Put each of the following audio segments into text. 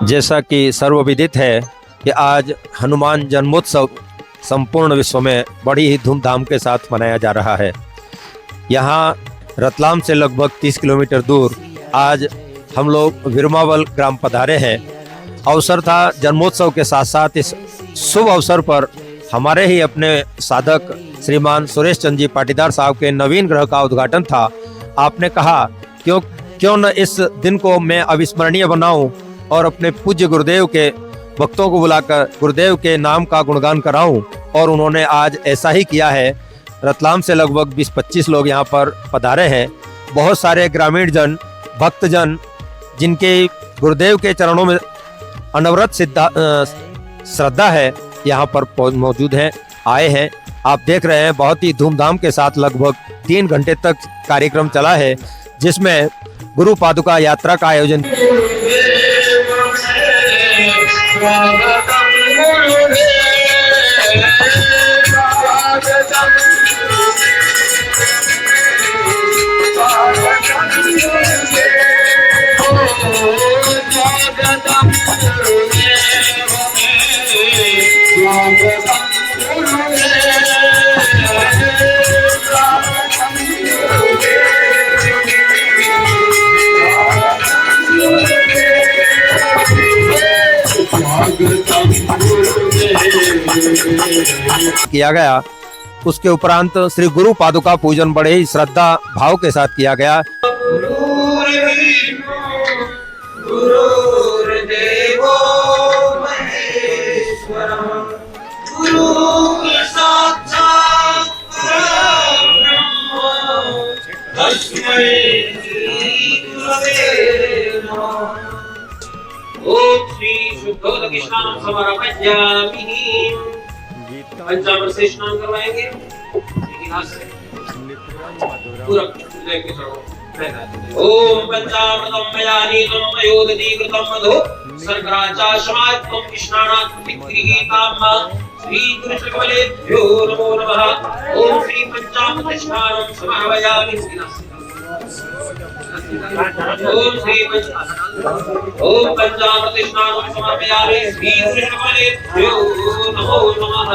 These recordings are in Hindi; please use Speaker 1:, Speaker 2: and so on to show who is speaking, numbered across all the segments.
Speaker 1: जैसा कि सर्वविदित है कि आज हनुमान जन्मोत्सव संपूर्ण विश्व में बड़ी ही धूमधाम के साथ मनाया जा रहा है। यहाँ रतलाम से लगभग 30 किलोमीटर दूर आज हम लोग विरमावल ग्राम पधारे हैं। अवसर था जन्मोत्सव के साथ साथ इस शुभ अवसर पर हमारे ही अपने साधक श्रीमान सुरेश चंद जी पाटीदार साहब के नवीन ग्रह का उद्घाटन था। आपने कहा क्यों न इस दिन को मैं अविस्मरणीय बनाऊं और अपने पूज्य गुरुदेव के भक्तों को बुलाकर गुरुदेव के नाम का गुणगान कराऊं, और उन्होंने आज ऐसा ही किया है। रतलाम से लगभग 20-25 लोग यहाँ पर पधारे हैं। बहुत सारे ग्रामीण जन, भक्तजन जिनके गुरुदेव के चरणों में अनवरत श्रद्धा है, यहाँ पर मौजूद हैं, आए हैं। आप देख रहे हैं बहुत ही धूमधाम के साथ लगभग 3 घंटे तक कार्यक्रम चला है, जिसमें गुरु पादुका यात्रा का आयोजन किया गया। उसके उपरांत श्री गुरु पादुका पूजन बड़े ही श्रद्धा भाव के साथ किया गया।
Speaker 2: पंचामृत से स्नान करवाएंगे। ओम पंचामृतम मया नीतम मयोदधीकृतं मधु सर्गराचा समात्मं स्नानात् विक्रीहिताम् श्री गुरुचक्रवलेभ्यो नमो नमः। ओम श्री पंचामृत स्नानं समर्पयामि। ओम पंचामृत स्नानं समर्पयामि श्री गुरुचक्रवलेभ्यो नमो नमः।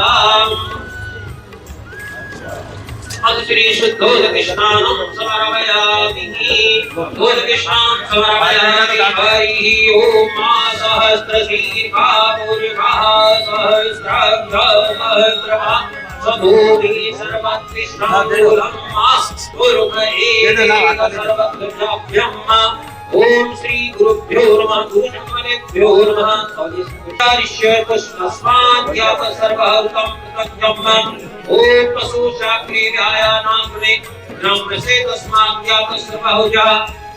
Speaker 2: श्री शुद्धोदक स्नानं समर्पयामि। उदक स्नानं समर्पयामि। हरि ओम सहस्रशीर्षा पूर्वः सहस्राब्धः सभूमि सर्वकृष्णामूलम् सर्वज्ञाभ्यम्। ओम श्री गुरुभ्यो नमः। गुरुचक्रवलेभ्यो नमः। पुष्पस्माद्याप सर्वभूतं प्रत्यक्षम्। ओम पशु शाक्रीर्यायानाग्ने ब्रह्मसे तस्माद्याप सर्वहुजा।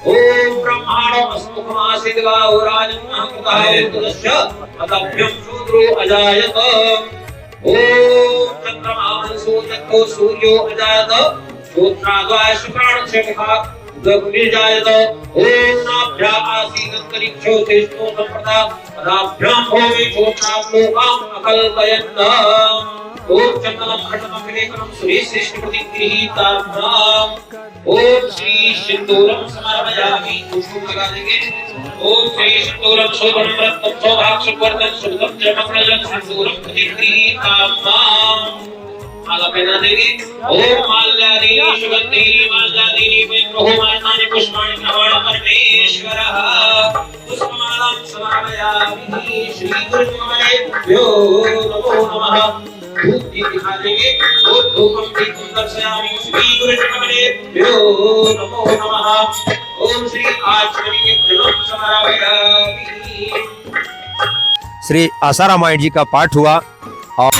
Speaker 2: ओम ब्रह्माणमस्मुखमासीद्गाहो राजन्महकृतः तदभ्यं शूद्रो अजायत। ओम चन्द्रमांसो जगतो सूर्यो अजायत। श्रोत्राद्वाय शुक्राणक्षमुखा गगुनिर्जायत। ओम नाभ्या आसीदन्तरिक्षो तेष्णो सम्प्रदा पदाभ्यां भूमि श्रोत्रालोकाम् अकल्पयन्। ओम चन्दनं खण्डनं विलेखनं सुरेश्रेष्ठप्रतिगृहीताम्। ओम श्री सिन्दूरं समर्पयामि। पुष्पं लगा देंगे। ओम श्री सिन्दूरं शोभनं रत्नं सौभाग्यवर्धनं शुभं च मंगलं सिन्दूरं प्रतिगृहीताम्। माला पहना देंगे। ओम माल्यादि सुगंधि माल्यादि ब्रह्माण्डानि पुष्पाणि प्रवाण परमेश्वरः पुष्पमालां समर्पयामि। श्री गुरुचक्रवलेभ्यो नमो नमः। धूप दीप दिखा देंगे। और धूपम दीपम दर्शयामि। श्री गुरुचक्रवलेभ्यो नमो नमः। ओम श्री आचमनीय जलं समर्पयामि।
Speaker 1: श्री आसारामायण जी का पाठ हुआ। और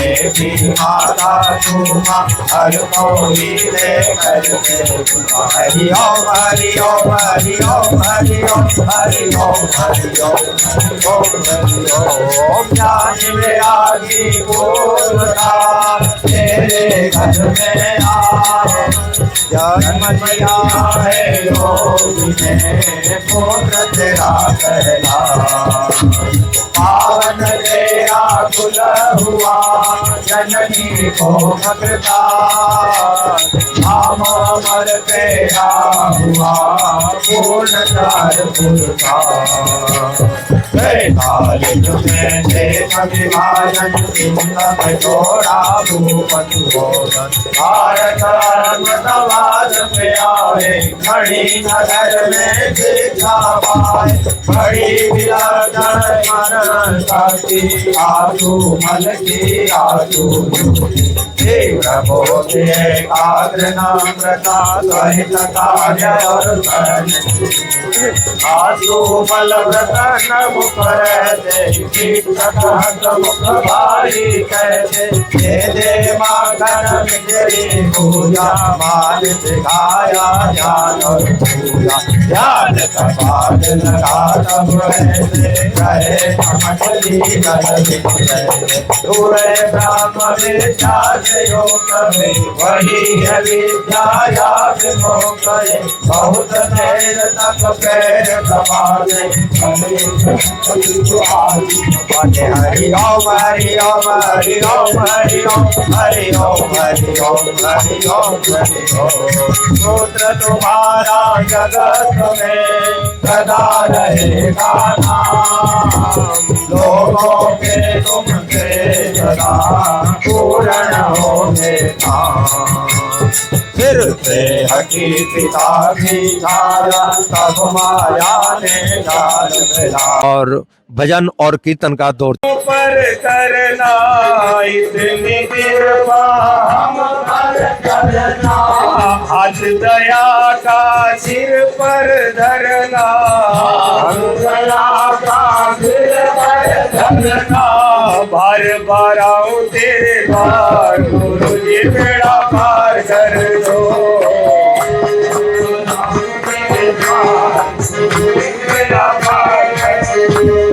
Speaker 3: जन्म दिया है योगी ने पुत्र तेरा कहला। पावन तेरा व्याकुल हुआ जननी को भगता धाम अमर पेरा हुआ पूर्ण चार पुरता कालिक में देख विभाजन सिंह छोड़ा भूपति भोजन भारत समाज में आए खड़ी नगर में दीक्षा पाए बड़ी विलक्षण मन शक्ति आसु मन की आसु प्रभो एकाग्र नम्रता सहित कार्य और आसु बल व्रत मुख रहते मुख भारी कहते हे देवा कर्म तेरी पूजा मान सिखाया ज्ञान और पूजा ज्ञान कपाट लगा तब रहे मछली दूरे ब्राह्म विचार योग वही है विद्या करे बहुत देर तक पैर दबाने हरि ओम हरि ओम हरि ओम हरि ओम हरि ओम हरि ओम हरि ओम हरि ओम पुत्र तुम्हारा जगत में सदा रहेगा नाम लोगों के तुमसे सदा पूर्ण होंगे फिर से हकी पिता की छाया तब माया ने जाल मिला।
Speaker 1: और भजन और कीर्तन का दौर
Speaker 3: पर करना इतनी कृपा हम पर करना हाथ दया का सिर पर धरना दया का सिर पर धरना बार बार आऊं तेरे द्वार गुरु जी बेड़ा पार कर दो बेड़ा पार कर दो।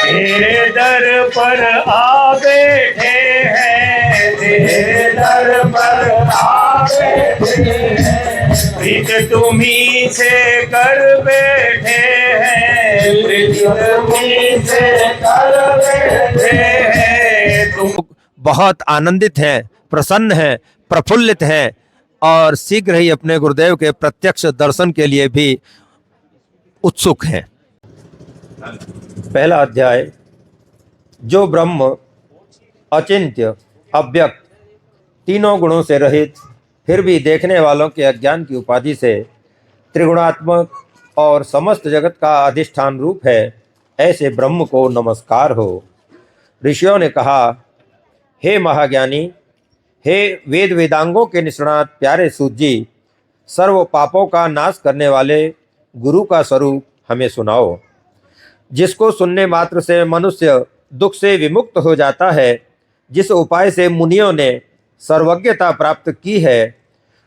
Speaker 3: तेरे दर पर आ बैठे हैं तेरे दर पर आ बैठे हैं प्रीत तुम्ही से कर बैठे हैं प्रीत तुम्ही से कर बैठे हैं तुम
Speaker 1: बहुत आनंदित हैं, प्रसन्न हैं, प्रफुल्लित हैं और शीघ्र ही अपने गुरुदेव के प्रत्यक्ष दर्शन के लिए भी उत्सुक हैं। पहला अध्याय जो ब्रह्म अचिंत्य अव्यक्त तीनों गुणों से रहित फिर भी देखने वालों के अज्ञान की उपाधि से त्रिगुणात्मक और समस्त जगत का अधिष्ठान रूप है, ऐसे ब्रह्म को नमस्कार हो। ऋषियों ने कहा, हे महाज्ञानी, हे वेद वेदांगों के निष्णात प्यारे सूत जी, सर्व पापों का नाश करने वाले गुरु का स्वरूप हमें सुनाओ, जिसको सुनने मात्र से मनुष्य दुख से विमुक्त हो जाता है, जिस उपाय से मुनियों ने सर्वज्ञता प्राप्त की है,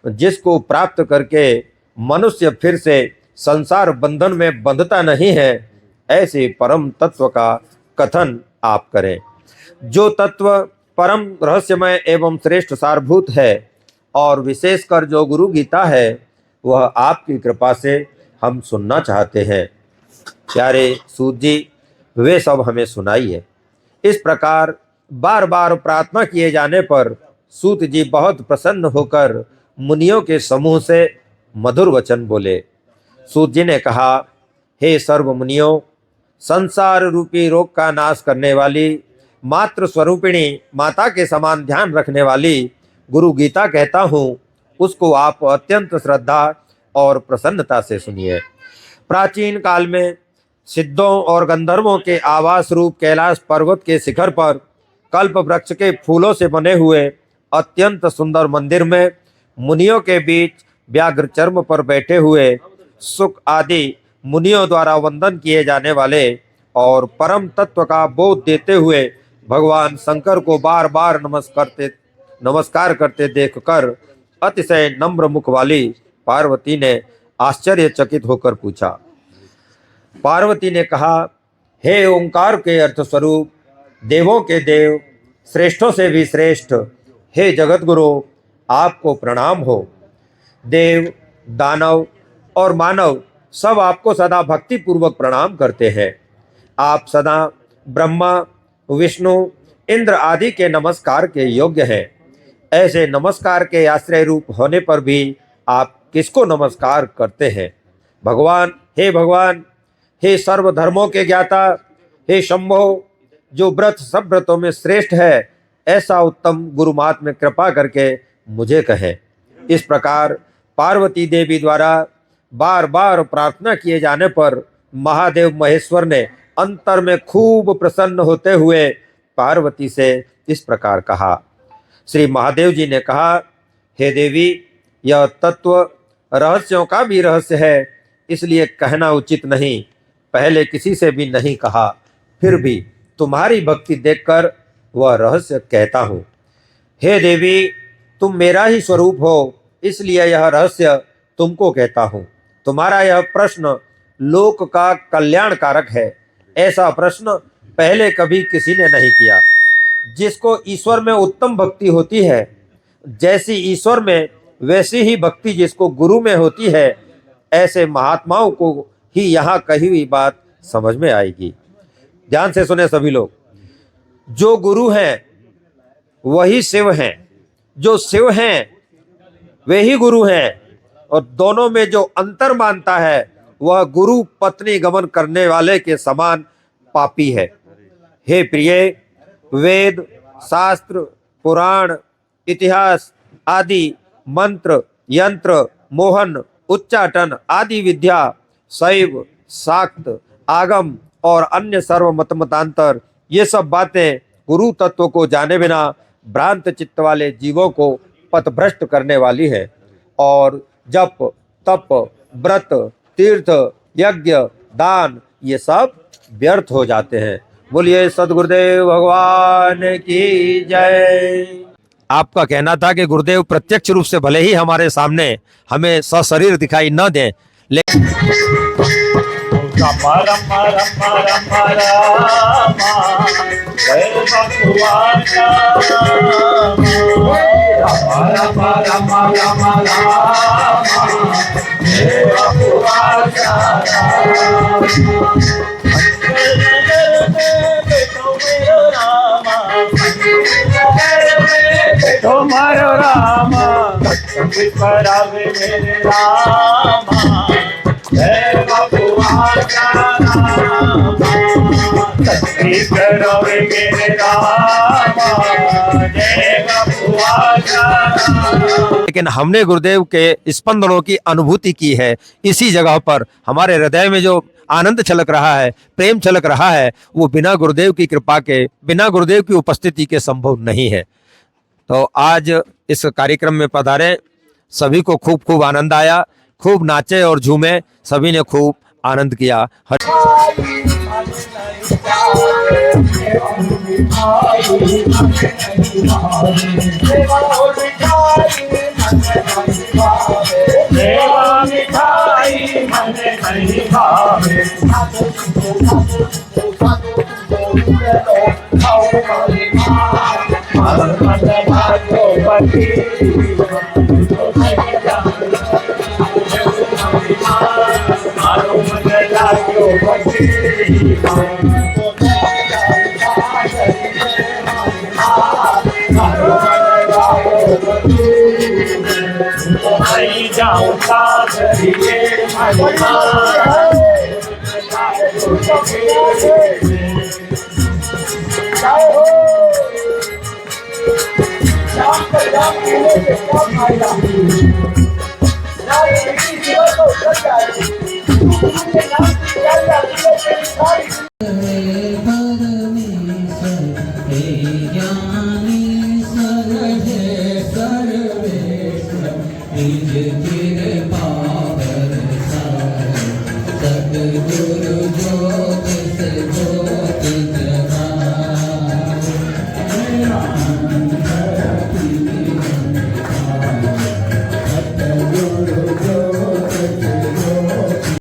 Speaker 1: जिसको प्राप्त करके मनुष्य फिर से संसार बंधन में बंधता नहीं है, ऐसे परम तत्व का कथन आप करें। जो तत्व परम रहस्यमय एवं श्रेष्ठ सारभूत है और विशेषकर जो गुरु गीता है, वह आपकी कृपा से हम सुनना चाहते हैं। प्यारे सूत जी, वे सब हमें सुनाइए। इस प्रकार बार बार प्रार्थना किए जाने पर सूत जी बहुत प्रसन्न होकर मुनियों के समूह से मधुर वचन बोले। सूत जी ने कहा, हे सर्व मुनियों, संसार रूपी रोग का नाश करने वाली मात्र स्वरूपिणी माता के समान ध्यान रखने वाली गुरु गीता कहता हूँ, उसको आप अत्यंत श्रद्धा और प्रसन्नता से सुनिए। प्राचीन काल में सिद्धों और गंधर्वों के आवास रूप कैलाश पर्वत के शिखर पर कल्प वृक्ष के फूलों से बने हुए अत्यंत सुंदर मंदिर में मुनियों के बीच व्याघ्र चर्म पर बैठे हुए सुख आदि मुनियों द्वारा वंदन किए जाने वाले और परम तत्व का बोध देते हुए भगवान शंकर को बार बार नमस्कार करते देखकर अतिशय नम्र मुख वाली पार्वती ने आश्चर्यचकित होकर पूछा। पार्वती ने कहा, हे ओंकार के अर्थ स्वरूप, देवों के देव, श्रेष्ठों से भी श्रेष्ठ, हे जगत गुरु, आपको प्रणाम हो। देव, दानव और मानव सब आपको सदा भक्ति पूर्वक प्रणाम करते हैं। आप सदा ब्रह्मा, विष्णु, इंद्र आदि के नमस्कार के योग्य हैं। ऐसे नमस्कार के आश्रय रूप होने पर भी आप किसको नमस्कार करते हैं? भगवान, हे सर्व धर्मों के ज्ञाता, हे शंभो, जो व्रत सब व्रतों में श्रेष्ठ है, ऐसा उत्तम गुरुमात में कृपा करके मुझे कहें। इस प्रकार पार्वती देवी द्वारा बार बार प्रार्थना किए जाने पर महादेव महेश्वर ने अंतर में खूब प्रसन्न होते हुए पार्वती से इस प्रकार कहा। श्री महादेव जी ने कहा, हे देवी, यह तत्व रहस्यों का भी रहस्य है, इसलिए कहना उचित नहीं, पहले किसी से भी नहीं कहा, फिर भी तुम्हारी भक्ति देखकर वह रहस्य कहता हूँ। हे देवी, तुम मेरा ही स्वरूप हो, इसलिए यह रहस्य तुमको कहता हूँ। तुम्हारा यह प्रश्न लोक का कल्याणकारक है। ऐसा प्रश्न पहले कभी किसी ने नहीं किया। जिसको ईश्वर में उत्तम भक्ति होती है, जैसी ईश्वर में वैसी ही भक्ति जिसको गुरु में होती है, ऐसे महात्माओं को ही यहाँ कही हुई बात समझ में आएगी। ध्यान से सुने सभी लोग। जो गुरु हैं वही शिव हैं, जो शिव हैं वे ही गुरु हैं, और दोनों में जो अंतर मानता है वह गुरु पत्नी गमन करने वाले के समान पापी है। हे प्रिय, वेद, शास्त्र, पुराण, इतिहास आदि, मंत्र, यंत्र, मोहन, उच्चाटन आदि विद्या, शैव, शाक्त, आगम और अन्य सर्व मतांतर, ये सब बातें गुरु तत्व को जाने बिना भ्रांत चित्त वाले जीवों को पथभ्रष्ट करने वाली है, और जप, तप, व्रत, तीर्थ, यज्ञ, दान ये सब व्यर्थ हो जाते हैं। बोलिए सद्गुरुदेव भगवान की जय। आपका कहना था कि गुरुदेव प्रत्यक्ष रूप से भले ही हमारे सामने हमें सशरीर दिखाई न दें, लेकिन
Speaker 3: रम रम रम रम रामा, जय भगवान राम, रम रम रम रामा, जय भगवान बैठो मारो रामा, करावे मेरे रामा, जय भगवान सच्ची करावे मेरे रामा, जय भगवान।
Speaker 1: लेकिन हमने गुरुदेव के स्पंदनों की अनुभूति की है। इसी जगह पर हमारे हृदय में जो आनंद छलक रहा है, प्रेम छलक रहा है, वो बिना गुरुदेव की कृपा के, बिना गुरुदेव की उपस्थिति के संभव नहीं है। तो आज इस कार्यक्रम में पधारे सभी को खूब खूब आनंद आया, खूब नाचे और झूमे, सभी ने खूब आनंद किया।
Speaker 3: Now